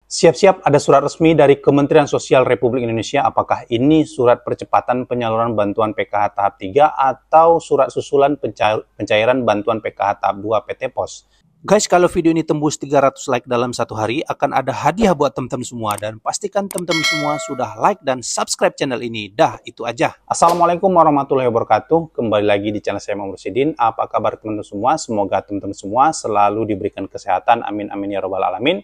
Siap-siap ada surat resmi dari Kementerian Sosial Republik Indonesia. Apakah ini surat percepatan penyaluran bantuan PKH tahap 3 atau surat susulan pencairan bantuan PKH tahap 2 PT POS? Guys, kalau video ini tembus 300 like dalam satu hari, akan ada hadiah buat teman-teman semua. Dan pastikan teman-teman semua sudah like dan subscribe channel ini. Dah, itu aja. Assalamualaikum warahmatullahi wabarakatuh. Kembali lagi di channel saya, Muhammad Mursyidin. Apa kabar teman-teman semua? Semoga teman-teman semua selalu diberikan kesehatan. Amin, amin ya rabbal alamin.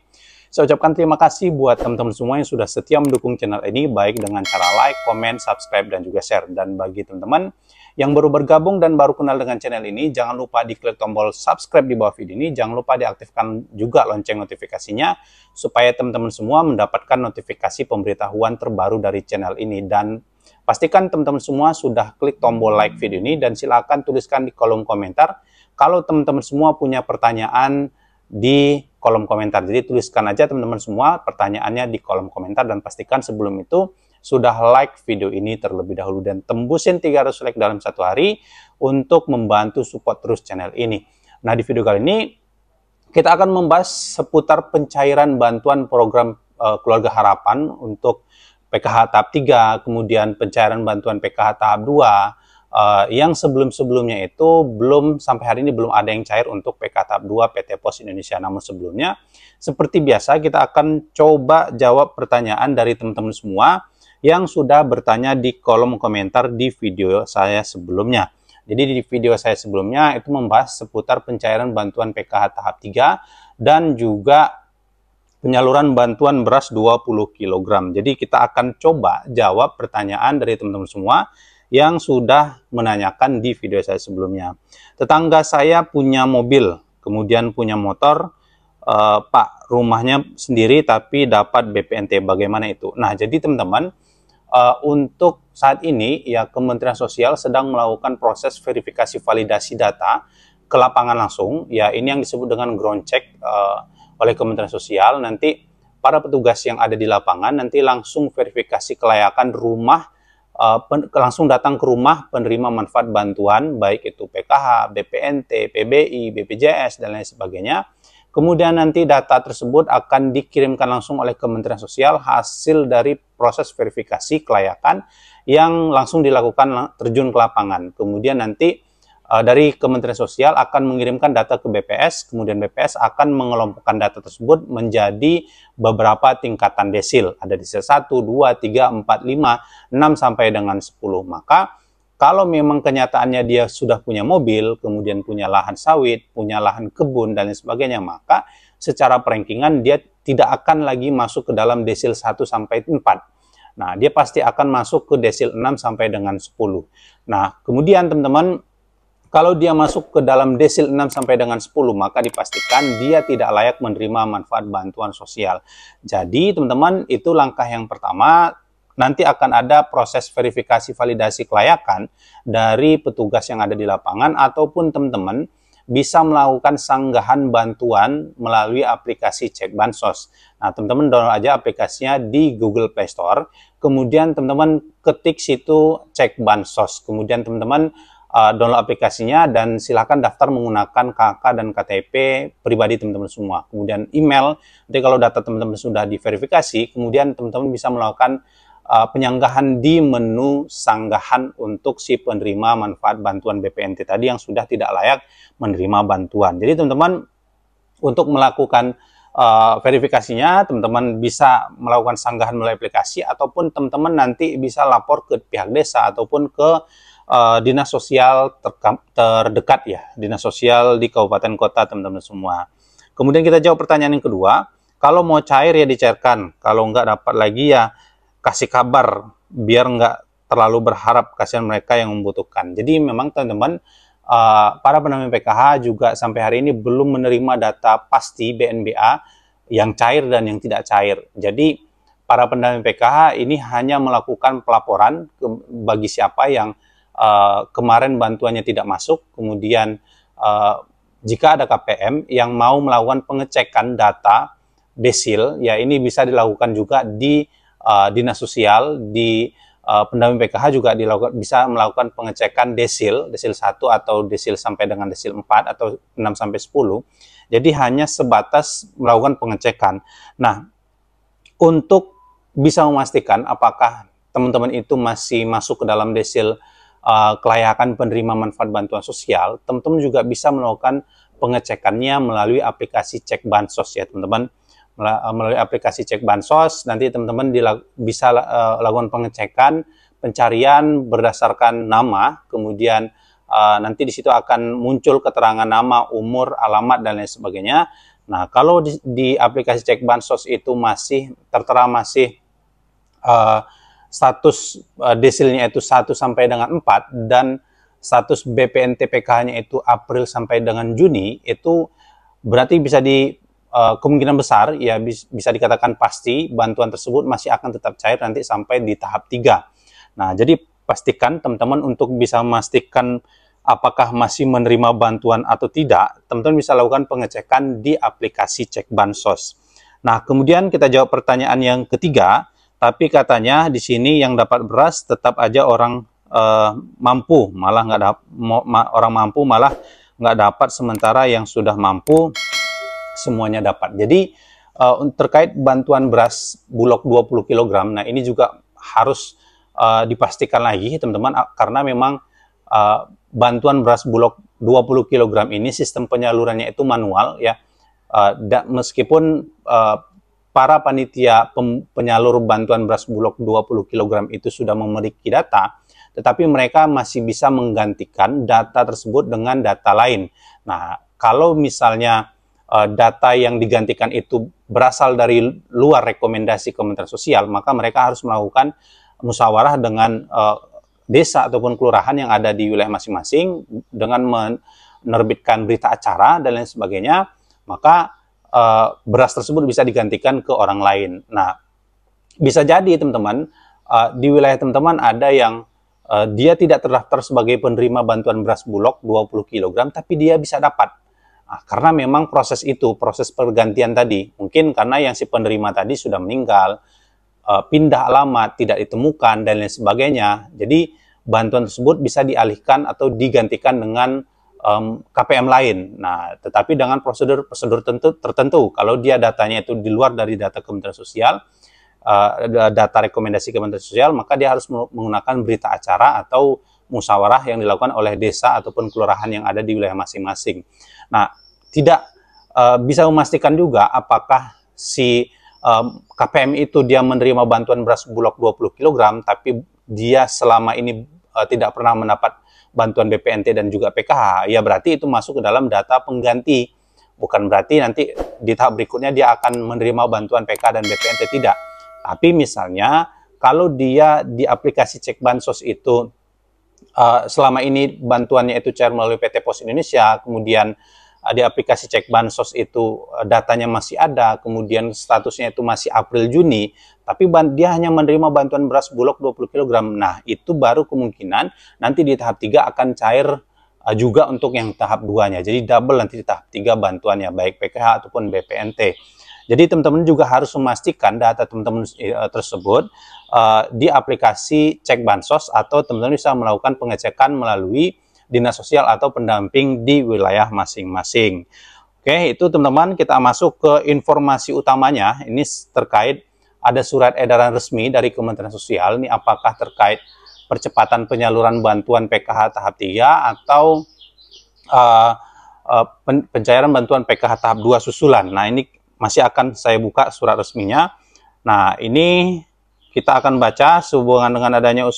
Saya ucapkan terima kasih buat teman-teman semua yang sudah setia mendukung channel ini, baik dengan cara like, komen, subscribe, dan juga share. Dan bagi teman-teman yang baru bergabung dan baru kenal dengan channel ini, jangan lupa diklik tombol subscribe di bawah video ini. Jangan lupa diaktifkan juga lonceng notifikasinya, supaya teman-teman semua mendapatkan notifikasi pemberitahuan terbaru dari channel ini. Dan pastikan teman-teman semua sudah klik tombol like video ini, dan silakan tuliskan di kolom komentar kalau teman-teman semua punya pertanyaan di kolom komentar. Jadi tuliskan aja teman-teman semua pertanyaannya di kolom komentar, dan pastikan sebelum itu sudah like video ini terlebih dahulu dan tembusin 300 like dalam satu hari untuk membantu support terus channel ini. Nah, di video kali ini kita akan membahas seputar pencairan bantuan program Keluarga Harapan untuk PKH tahap 3, kemudian pencairan bantuan PKH tahap 2, yang sebelum-sebelumnya itu belum, sampai hari ini belum ada yang cair untuk PKH tahap 2 PT POS Indonesia. Namun sebelumnya, seperti biasa kita akan coba jawab pertanyaan dari teman-teman semua yang sudah bertanya di kolom komentar di video saya sebelumnya. Jadi di video saya sebelumnya itu membahas seputar pencairan bantuan PKH tahap 3 dan juga penyaluran bantuan beras 20 kg. Jadi kita akan coba jawab pertanyaan dari teman-teman semua yang sudah menanyakan di video saya sebelumnya. Tetangga saya punya mobil, kemudian punya motor, Pak, rumahnya sendiri tapi dapat BPNT, bagaimana itu? Nah, jadi teman-teman, untuk saat ini ya Kementerian Sosial sedang melakukan proses verifikasi validasi data ke lapangan langsung. Ya, ini yang disebut dengan ground check oleh Kementerian Sosial. Nanti para petugas yang ada di lapangan nanti langsung verifikasi kelayakan rumah, langsung datang ke rumah penerima manfaat bantuan, baik itu PKH, BPNT, PBI, BPJS, dan lain sebagainya. Kemudian nanti data tersebut akan dikirimkan langsung oleh Kementerian Sosial hasil dari proses verifikasi kelayakan yang langsung dilakukan terjun ke lapangan. Kemudian nanti dari Kementerian Sosial akan mengirimkan data ke BPS, kemudian BPS akan mengelompokkan data tersebut menjadi beberapa tingkatan desil. Ada desil 1, 2, 3, 4, 5, 6, sampai dengan 10. Maka kalau memang kenyataannya dia sudah punya mobil, kemudian punya lahan sawit, punya lahan kebun, dan lain sebagainya, maka secara perankingan dia tidak akan lagi masuk ke dalam desil 1 sampai 4. Nah, dia pasti akan masuk ke desil 6 sampai dengan 10. Nah, kemudian teman-teman, kalau dia masuk ke dalam desil 6 sampai dengan 10, maka dipastikan dia tidak layak menerima manfaat bantuan sosial. Jadi, teman-teman, itu langkah yang pertama. Nanti akan ada proses verifikasi validasi kelayakan dari petugas yang ada di lapangan, ataupun teman-teman bisa melakukan sanggahan bantuan melalui aplikasi Cek Bansos. Nah, teman-teman download aja aplikasinya di Google Play Store. Kemudian teman-teman ketik situ Cek Bansos. Kemudian teman-teman download aplikasinya dan silakan daftar menggunakan KK dan KTP pribadi teman-teman semua. Kemudian email, nanti kalau data teman-teman sudah diverifikasi, kemudian teman-teman bisa melakukan penyanggahan di menu sanggahan untuk si penerima manfaat bantuan BPNT tadi yang sudah tidak layak menerima bantuan. Jadi teman-teman, untuk melakukan verifikasinya, teman-teman bisa melakukan sanggahan melalui aplikasi, ataupun teman-teman nanti bisa lapor ke pihak desa ataupun ke dinas sosial terdekat ya, dinas sosial di kabupaten kota teman-teman semua. Kemudian kita jawab pertanyaan yang kedua, kalau mau cair ya dicairkan, kalau nggak dapat lagi ya kasih kabar, biar nggak terlalu berharap, kasihan mereka yang membutuhkan. Jadi memang teman-teman, para penerima PKH juga sampai hari ini belum menerima data pasti BNBA yang cair dan yang tidak cair. Jadi para penerima PKH ini hanya melakukan pelaporan bagi siapa yang kemarin bantuannya tidak masuk, kemudian jika ada KPM yang mau melakukan pengecekan data desil, ya ini bisa dilakukan juga di dinas sosial, di pendamping PKH juga bisa melakukan pengecekan desil 1 atau desil sampai dengan desil 4 atau 6 sampai 10. Jadi hanya sebatas melakukan pengecekan. Nah, untuk bisa memastikan apakah teman-teman itu masih masuk ke dalam desil kelayakan penerima manfaat bantuan sosial, teman-teman juga bisa melakukan pengecekannya melalui aplikasi Cek Bansos ya teman-teman. Melalui aplikasi Cek Bansos, nanti teman-teman bisa lakukan pengecekan, pencarian berdasarkan nama, kemudian nanti di situ akan muncul keterangan nama, umur, alamat, dan lain sebagainya. Nah, kalau di aplikasi Cek Bansos itu masih tertera status desilnya itu 1 sampai dengan 4 dan status BPNT PKH-nya itu April sampai dengan Juni, itu berarti bisa kemungkinan besar ya bisa dikatakan pasti bantuan tersebut masih akan tetap cair nanti sampai di tahap 3. Nah, jadi pastikan teman-teman untuk bisa memastikan apakah masih menerima bantuan atau tidak, teman-teman bisa lakukan pengecekan di aplikasi Cek Bansos. Nah, kemudian kita jawab pertanyaan yang ketiga, tapi katanya di sini yang dapat beras tetap aja orang mampu, malah orang mampu malah nggak dapat, sementara yang sudah mampu semuanya dapat. Jadi terkait bantuan beras Bulog 20 kg, nah ini juga harus dipastikan lagi teman-teman, karena memang bantuan beras Bulog 20 kg ini sistem penyalurannya itu manual ya. Meskipun para panitia penyalur bantuan beras Bulog 20 kg itu sudah memiliki data, tetapi mereka masih bisa menggantikan data tersebut dengan data lain. Nah, kalau misalnya data yang digantikan itu berasal dari luar rekomendasi Kementerian Sosial, maka mereka harus melakukan musyawarah dengan desa ataupun kelurahan yang ada di wilayah masing-masing dengan menerbitkan berita acara dan lain sebagainya, maka beras tersebut bisa digantikan ke orang lain. Nah, bisa jadi teman-teman di wilayah teman-teman ada yang dia tidak terdaftar sebagai penerima bantuan beras Bulog 20 kg, tapi dia bisa dapat. Nah, karena memang proses pergantian tadi, mungkin karena yang si penerima tadi sudah meninggal, pindah alamat, tidak ditemukan, dan lain sebagainya. Jadi, bantuan tersebut bisa dialihkan atau digantikan dengan KPM lain. Nah, tetapi dengan prosedur tertentu. Kalau dia datanya itu di luar dari data Kementerian Sosial, data rekomendasi Kementerian Sosial, maka dia harus menggunakan berita acara atau musyawarah yang dilakukan oleh desa ataupun kelurahan yang ada di wilayah masing-masing. Nah, tidak bisa memastikan juga apakah si KPM itu dia menerima bantuan beras Bulog 20 kg, tapi dia selama ini tidak pernah mendapat bantuan BPNT dan juga PKH, ya berarti itu masuk ke dalam data pengganti. Bukan berarti nanti di tahap berikutnya dia akan menerima bantuan PKH dan BPNT, tidak. Tapi misalnya, kalau dia di aplikasi Cek Bansos itu selama ini bantuannya itu cair melalui PT Pos Indonesia, kemudian di aplikasi Cek Bansos itu datanya masih ada, kemudian statusnya itu masih April-Juni, tapi dia hanya menerima bantuan beras Bulog 20 kg. Nah, itu baru kemungkinan nanti di tahap 3 akan cair juga untuk yang tahap 2-nya. Jadi double nanti di tahap 3 bantuannya, baik PKH ataupun BPNT. Jadi teman-teman juga harus memastikan data teman-teman tersebut di aplikasi Cek Bansos, atau teman-teman bisa melakukan pengecekan melalui Dinas Sosial atau pendamping di wilayah masing-masing. Oke, itu teman-teman, kita masuk ke informasi utamanya. Ini terkait ada surat edaran resmi dari Kementerian Sosial. Ini apakah terkait percepatan penyaluran bantuan PKH tahap 3 atau pencairan bantuan PKH tahap 2 susulan. Nah, ini masih akan saya buka surat resminya. Nah, ini kita akan baca sehubungan dengan adanya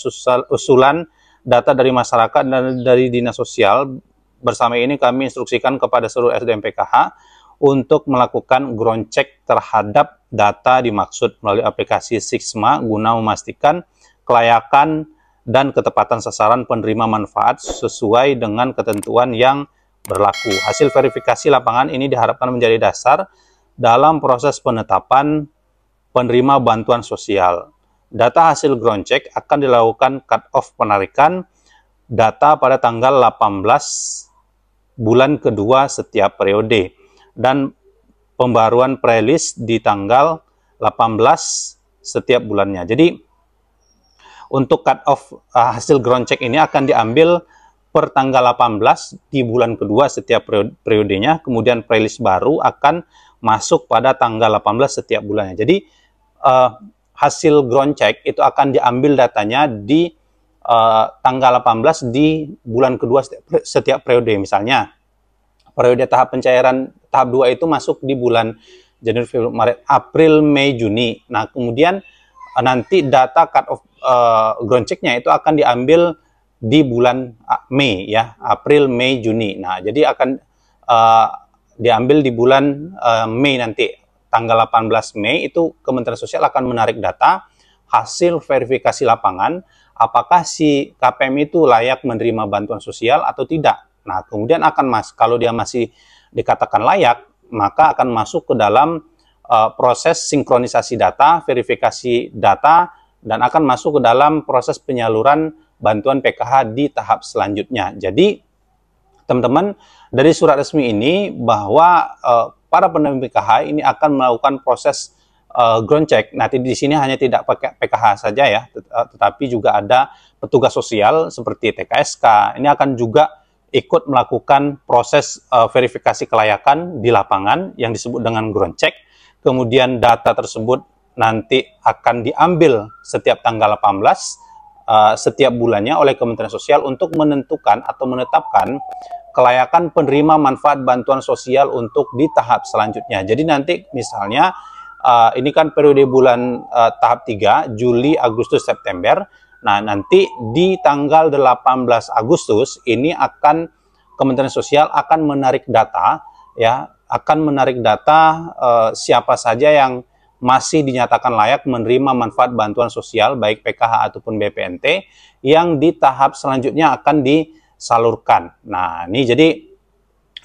usulan data dari masyarakat dan dari Dinas Sosial. Bersama ini kami instruksikan kepada seluruh SDM PKH untuk melakukan ground check terhadap data dimaksud melalui aplikasi Sixma guna memastikan kelayakan dan ketepatan sasaran penerima manfaat sesuai dengan ketentuan yang berlaku. Hasil verifikasi lapangan ini diharapkan menjadi dasar dalam proses penetapan penerima bantuan sosial. Data hasil ground check akan dilakukan cut-off penarikan data pada tanggal 18 bulan kedua setiap periode dan pembaruan prelist di tanggal 18 setiap bulannya. Jadi untuk cut-off hasil ground check ini akan diambil per tanggal 18 di bulan kedua setiap periodenya, kemudian prelist baru akan masuk pada tanggal 18 setiap bulannya. Jadi hasil ground check itu akan diambil datanya di tanggal 18 di bulan kedua setiap periode. Misalnya, periode tahap pencairan tahap 2 itu masuk di bulan Januari, Februari, Maret, April, Mei, Juni. Nah, kemudian nanti data cut off ground check-nya itu akan diambil di bulan Mei, ya, April, Mei, Juni. Nah, jadi akan diambil di bulan Mei nanti. Tanggal 18 Mei itu Kementerian Sosial akan menarik data hasil verifikasi lapangan apakah si KPM itu layak menerima bantuan sosial atau tidak. Nah, kemudian kalau dia masih dikatakan layak, maka akan masuk ke dalam proses sinkronisasi data, verifikasi data, dan akan masuk ke dalam proses penyaluran bantuan PKH di tahap selanjutnya. Jadi, teman-teman, dari surat resmi ini bahwa para penerima PKH ini akan melakukan proses ground check. Nanti di sini hanya tidak pakai PKH saja ya, tetapi juga ada petugas sosial seperti TKSK. Ini akan juga ikut melakukan proses verifikasi kelayakan di lapangan yang disebut dengan ground check. Kemudian data tersebut nanti akan diambil setiap tanggal 18 setiap bulannya oleh Kementerian Sosial untuk menentukan atau menetapkan kelayakan penerima manfaat bantuan sosial untuk di tahap selanjutnya. Jadi nanti misalnya ini kan periode bulan tahap 3, Juli, Agustus, September. Nah, nanti di tanggal 18 Agustus ini akan Kementerian Sosial akan menarik data, ya, akan menarik data siapa saja yang masih dinyatakan layak menerima manfaat bantuan sosial baik PKH ataupun BPNT yang di tahap selanjutnya akan disalurkan. Nah, ini jadi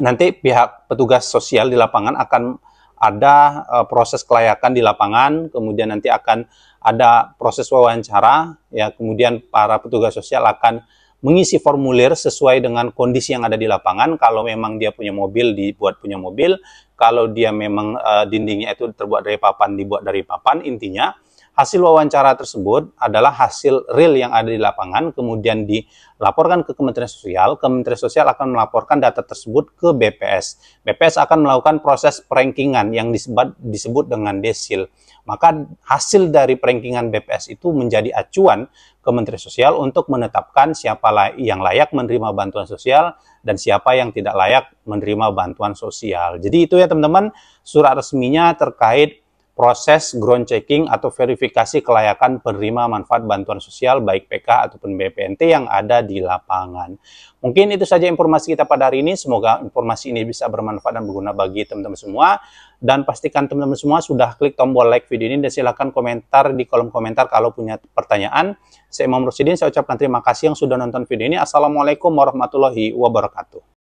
nanti pihak petugas sosial di lapangan akan ada proses kelayakan di lapangan, kemudian nanti akan ada proses wawancara, ya, kemudian para petugas sosial akan mengisi formulir sesuai dengan kondisi yang ada di lapangan. Kalau memang dia punya mobil, dibuat punya mobil. Kalau dia memang dindingnya itu terbuat dari papan, dibuat dari papan. Intinya, hasil wawancara tersebut adalah hasil real yang ada di lapangan, kemudian dilaporkan ke Kementerian Sosial. Kementerian Sosial akan melaporkan data tersebut ke BPS. BPS akan melakukan proses perankingan yang disebut dengan desil. Maka hasil dari perankingan BPS itu menjadi acuan Kementerian Sosial untuk menetapkan siapa yang layak menerima bantuan sosial dan siapa yang tidak layak menerima bantuan sosial. Jadi itu ya teman-teman, surat resminya terkait proses ground checking atau verifikasi kelayakan penerima manfaat bantuan sosial baik PK ataupun BPNT yang ada di lapangan. Mungkin itu saja informasi kita pada hari ini. Semoga informasi ini bisa bermanfaat dan berguna bagi teman-teman semua. Dan pastikan teman-teman semua sudah klik tombol like video ini dan silahkan komentar di kolom komentar kalau punya pertanyaan. Saya Imam Rosidin, saya ucapkan terima kasih yang sudah nonton video ini. Assalamualaikum warahmatullahi wabarakatuh.